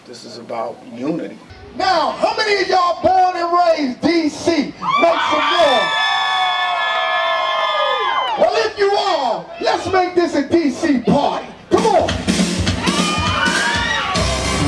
This is about unity. Now, how many of y'all born and raised DC? Make some noise. Well, if you are, let's make this a DC party. Come on.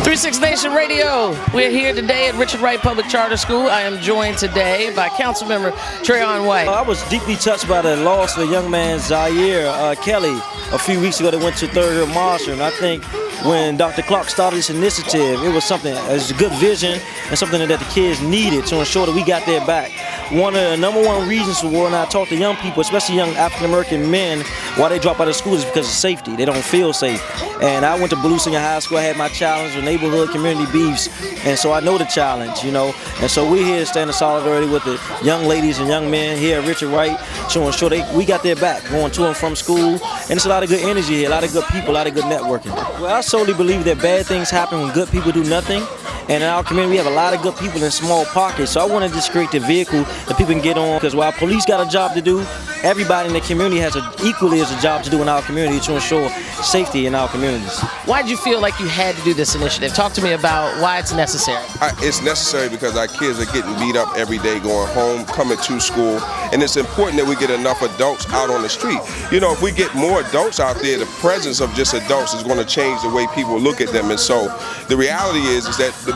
36 Nation Radio. We're here today at Richard Wright Public Charter School. I am joined today by Councilmember Trayon White. I was deeply touched by the loss of the young man Zaire Kelly a few weeks ago that went to Third Hill Marshall. And I think when Dr. Clark started this initiative, it was a good vision and something that the kids needed to ensure that we got their back. One of the number one reasons for when I talk to young people, especially young African-American men, why they drop out of school is because of safety. They don't feel safe. And I went to Blue Senior High School. I had my challenge with neighborhood community beefs. And so I know the challenge, you know. And so we're here to stand in solidarity with the young ladies and young men here at Richard Wright to ensure we got their back going to and from school. And it's a lot of good energy here, a lot of good people, a lot of good networking. Well, I solely believe that bad things happen when good people do nothing. And in our community, we have a lot of good people in small pockets. So I want to just create the vehicle that people can get on. Because while police got a job to do, everybody in the community has equally as a job to do in our community to ensure safety in our communities. Why did you feel like you had to do this initiative? Talk to me about why it's necessary. It's necessary because our kids are getting beat up every day going home, coming to school. And it's important that we get enough adults out on the street. You know, if we get more adults out there, the presence of just adults is going to change the way people look at them. And so the reality is that the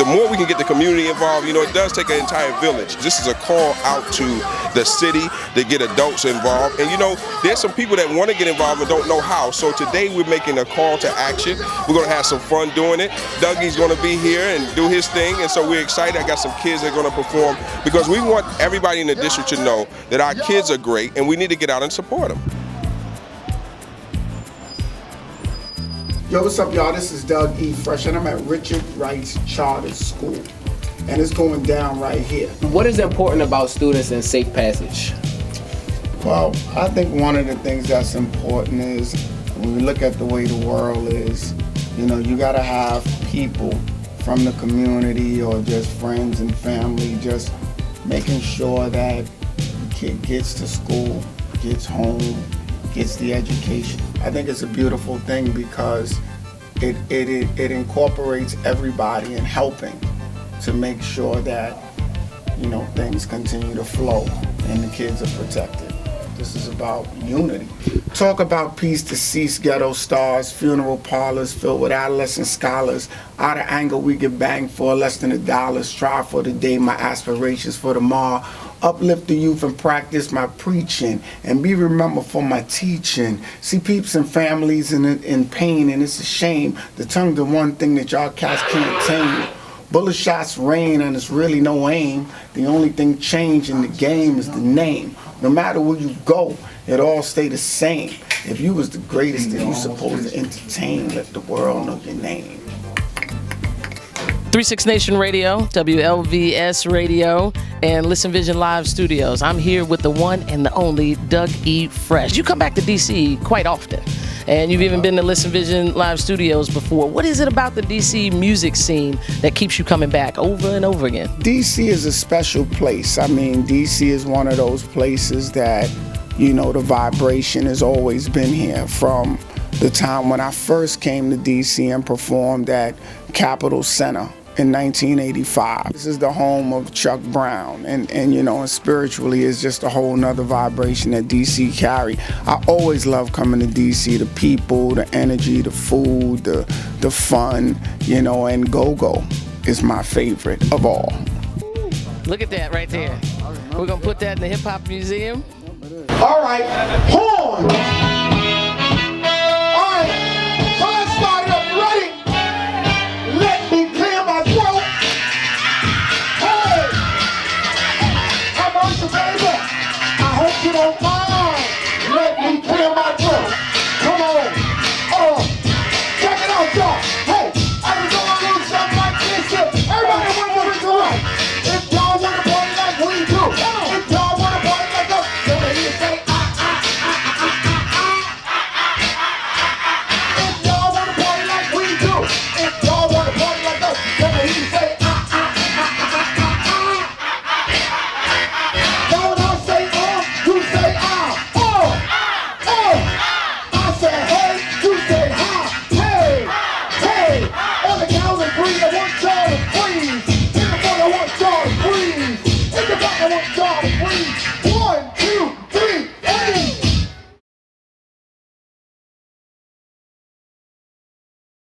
more we can get the community involved, you know, it does take an entire village. This is a call out to the city to get adults involved. And you know, there's some people that want to get involved and don't know how. So today we're making a call to action. We're going to have some fun doing it. Dougie's going to be here and do his thing. And so we're excited. I got some kids that are going to perform because we want everybody in the district to know that our kids are great and we need to get out and support them. Yo, what's up, y'all? This is Doug E. Fresh, and I'm at Richard Wright's Charter School. And it's going down right here. What is important about students in safe passage? Well, I think one of the things that's important is when we look at the way the world is, you know, you gotta have people from the community or just friends and family just making sure that the kid gets to school, gets home, gets the education. I think it's a beautiful thing because it incorporates everybody in helping to make sure that, you know, things continue to flow and the kids are protected. This is about unity. Talk about peace, deceased ghetto stars, funeral parlors filled with adolescent scholars. Out of anger we get banged for less than $1. Strive for the day, my aspirations for tomorrow. Uplift the youth and practice my preaching and be remembered for my teaching. See peeps and families in pain, and it's a shame. The tongue the one thing that y'all cats can't tame. Bullet shots rain and it's really no aim. The only thing changed in the game is the name. No matter where you go, it all stay the same. If you was the greatest, then you supposed to entertain. Let the world know your name. 36 Nation Radio, WLVS Radio, and Listen Vision Live Studios. I'm here with the one and the only Doug E. Fresh. You come back to DC quite often, and you've even been to Listen Vision Live Studios before. What is it about the DC music scene that keeps you coming back over and over again? DC is a special place. I mean, DC is one of those places that, you know, the vibration has always been here from the time when I first came to DC and performed at Capitol Center in 1985. This is the home of Chuck Brown, and you know, and spiritually it's just a whole nother vibration that DC carry. I always love coming to DC, the people, the energy, the food, the fun, you know, and go-go is my favorite of all. Look at that right there. We're gonna put that in the Hip Hop Museum. All right, horn.